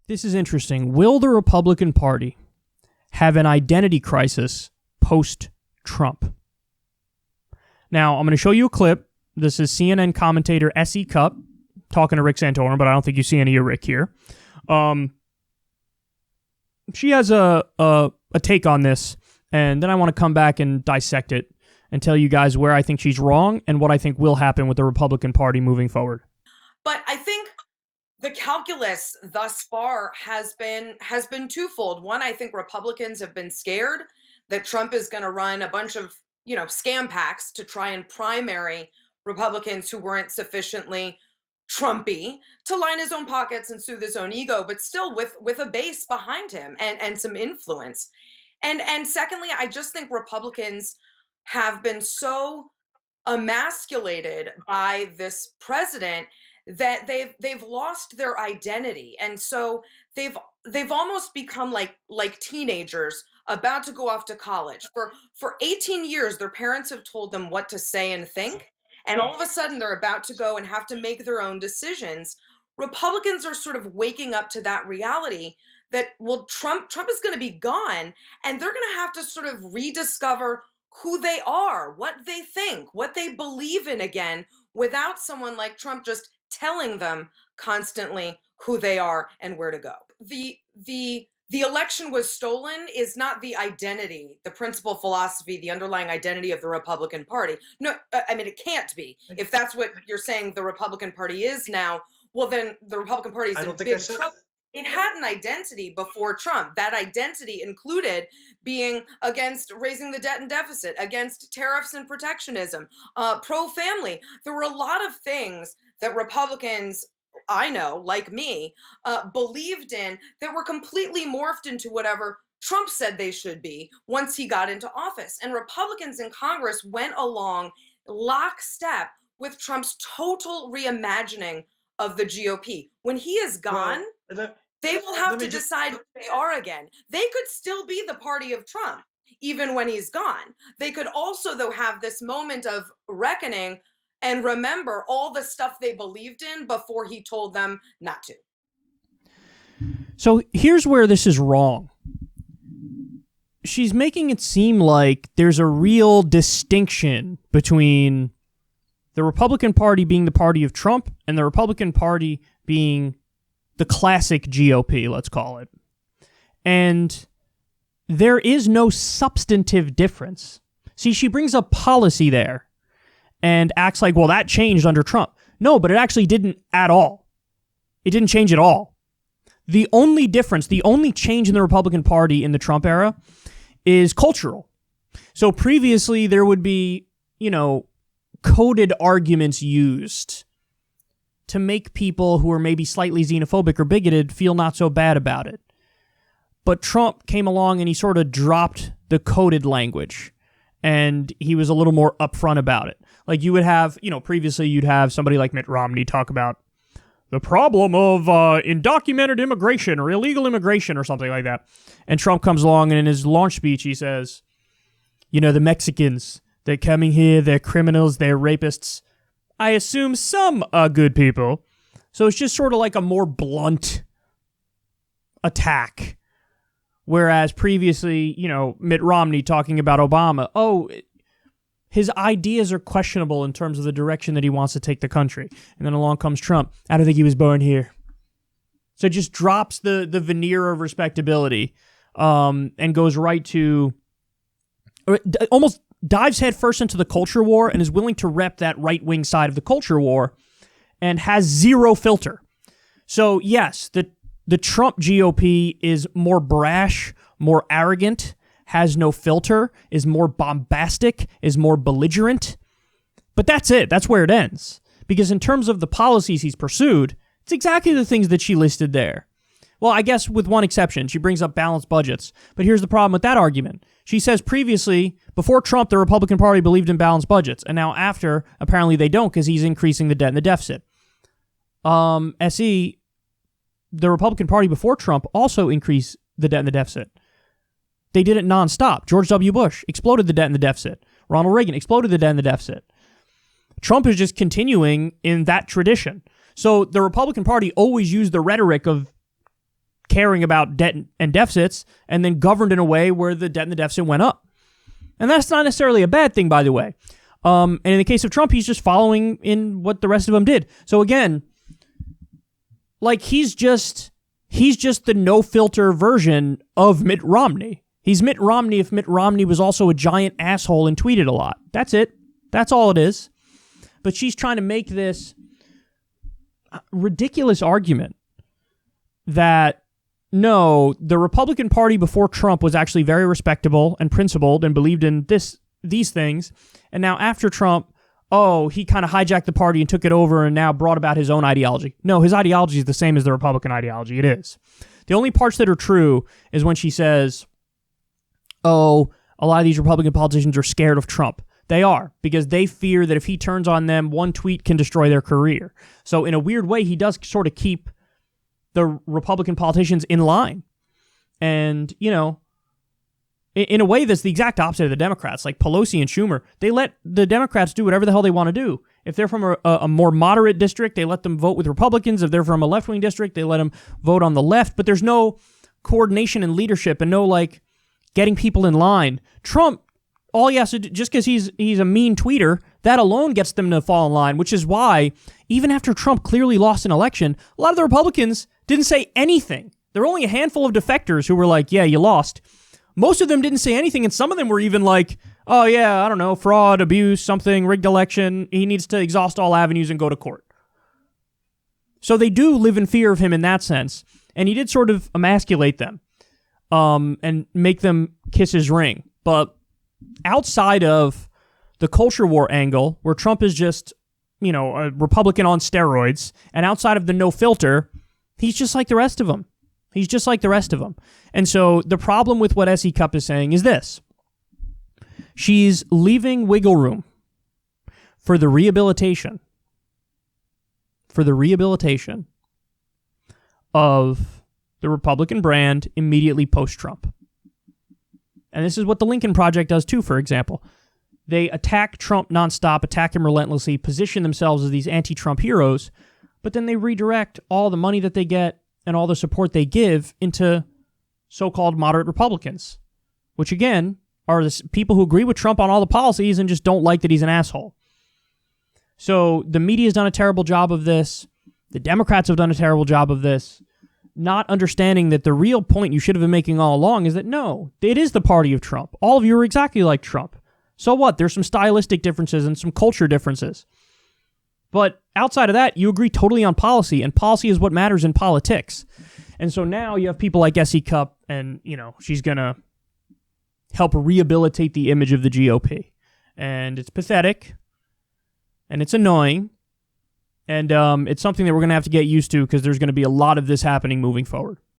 This is interesting. Will the Republican Party have an identity crisis post-Trump? Now, I'm going to show you a clip. This is CNN commentator S.E. Cupp talking to Rick Santorum, but I don't think you see any of Rick here. She has a take on this, and then I want to come back and dissect it and tell you guys where I think she's wrong and what I think will happen with the Republican Party moving forward. But I think the calculus thus far has been twofold. One, I think Republicans have been scared that Trump is going to run a bunch of, scam packs to try and primary Republicans who weren't sufficiently Trumpy to line his own pockets and soothe his own ego, but still with a base behind him and some influence. And secondly, I just think Republicans have been so emasculated by this president that they've lost their identity, and so they've almost become like teenagers about to go off to college. For 18 years, their parents have told them what to say and think, and all of a sudden they're about to go and have to make their own decisions. Republicans are sort of waking up to that reality that, well, Trump is going to be gone, and they're going to have to sort of rediscover who they are, what they think, what they believe in again, without someone like Trump just telling them constantly who they are and where to go. The election was stolen is not the identity, the principal philosophy, the underlying identity of the Republican Party. No, I mean, it can't be. If that's what you're saying the Republican Party is now, well, then the Republican Party is in big trouble. It had an identity before Trump. That identity included being against raising the debt and deficit, against tariffs and protectionism, pro-family. There were a lot of things that Republicans, I know, like me, believed in that were completely morphed into whatever Trump said they should be once he got into office. And Republicans in Congress went along lockstep with Trump's total reimagining of the GOP. When he is gone, they will have to decide who they are again. They could still be the party of Trump, even when he's gone. They could also, though, have this moment of reckoning and remember all the stuff they believed in before he told them not to. So here's where this is wrong. She's making it seem like there's a real distinction between the Republican Party being the party of Trump and the Republican Party being the classic GOP, let's call it. And there is no substantive difference. See, she brings up policy there and acts like, well, that changed under Trump. No, but it actually didn't at all. It didn't change at all. The only difference, the only change in the Republican Party in the Trump era is cultural. So previously there would be, coded arguments used to make people who are maybe slightly xenophobic or bigoted feel not so bad about it. But Trump came along and he sort of dropped the coded language, and he was a little more upfront about it. Like you would have, previously you'd have somebody like Mitt Romney talk about the problem of undocumented immigration or illegal immigration or something like that. And Trump comes along and in his launch speech he says, the Mexicans, they're coming here, they're criminals, they're rapists. I assume some are good people. So it's just sort of like a more blunt attack. Whereas previously, Mitt Romney talking about Obama, his ideas are questionable in terms of the direction that he wants to take the country. And then along comes Trump. I don't think he was born here. So it just drops the veneer of respectability and goes right to, almost dives headfirst into the culture war and is willing to rep that right-wing side of the culture war and has zero filter. So yes, the Trump GOP is more brash, more arrogant, has no filter, is more bombastic, is more belligerent. But that's it. That's where it ends. Because in terms of the policies he's pursued, it's exactly the things that she listed there. Well, I guess with one exception, she brings up balanced budgets. But here's the problem with that argument. She says previously, before Trump, the Republican Party believed in balanced budgets. And now after, apparently they don't because he's increasing the debt and the deficit. SE, the Republican Party before Trump also increased the debt and the deficit. They did it nonstop. George W. Bush exploded the debt and the deficit. Ronald Reagan exploded the debt and the deficit. Trump is just continuing in that tradition. So the Republican Party always used the rhetoric of caring about debt and deficits, and then governed in a way where the debt and the deficit went up. And that's not necessarily a bad thing, by the way. And in the case of Trump, he's just following in what the rest of them did. So again, like he's just the no-filter version of Mitt Romney. He's Mitt Romney if Mitt Romney was also a giant asshole and tweeted a lot. That's it. That's all it is. But she's trying to make this ridiculous argument that, no, the Republican Party before Trump was actually very respectable and principled and believed in these things. And now after Trump, he kind of hijacked the party and took it over and now brought about his own ideology. No, his ideology is the same as the Republican ideology. It is. The only parts that are true is when she says, a lot of these Republican politicians are scared of Trump. They are, because they fear that if he turns on them, one tweet can destroy their career. So in a weird way, he does sort of keep the Republican politicians in line. And, in a way that's the exact opposite of the Democrats. Like Pelosi and Schumer, they let the Democrats do whatever the hell they want to do. If they're from a more moderate district, they let them vote with Republicans. If they're from a left-wing district, they let them vote on the left. But there's no coordination and leadership and no, getting people in line. Trump, all he has to do, just because he's a mean tweeter, that alone gets them to fall in line, which is why, even after Trump clearly lost an election, a lot of the Republicans didn't say anything. There were only a handful of defectors who were like, yeah, you lost. Most of them didn't say anything, and some of them were even like, oh yeah, I don't know, fraud, abuse, something, rigged election, he needs to exhaust all avenues and go to court. So they do live in fear of him in that sense, and he did sort of emasculate them and make them kiss his ring. But outside of the culture war angle, where Trump is just, a Republican on steroids, and outside of the no filter, he's just like the rest of them. He's just like the rest of them. And so the problem with what S.E. Cupp is saying is this. She's leaving wiggle room for the rehabilitation of the Republican brand immediately post-Trump. And this is what the Lincoln Project does too, for example. They attack Trump nonstop, attack him relentlessly, position themselves as these anti-Trump heroes, but then they redirect all the money that they get and all the support they give into so-called moderate Republicans, which again are the people who agree with Trump on all the policies and just don't like that he's an asshole. So the media's done a terrible job of this. The Democrats have done a terrible job of this, not understanding that the real point you should have been making all along is that no, it is the party of Trump. All of you are exactly like Trump. So what? There's some stylistic differences and some culture differences. But outside of that, you agree totally on policy, and policy is what matters in politics. And so now you have people like S.E. Cupp, and, she's going to help rehabilitate the image of the GOP. And it's pathetic, and it's annoying, and it's something that we're going to have to get used to because there's going to be a lot of this happening moving forward.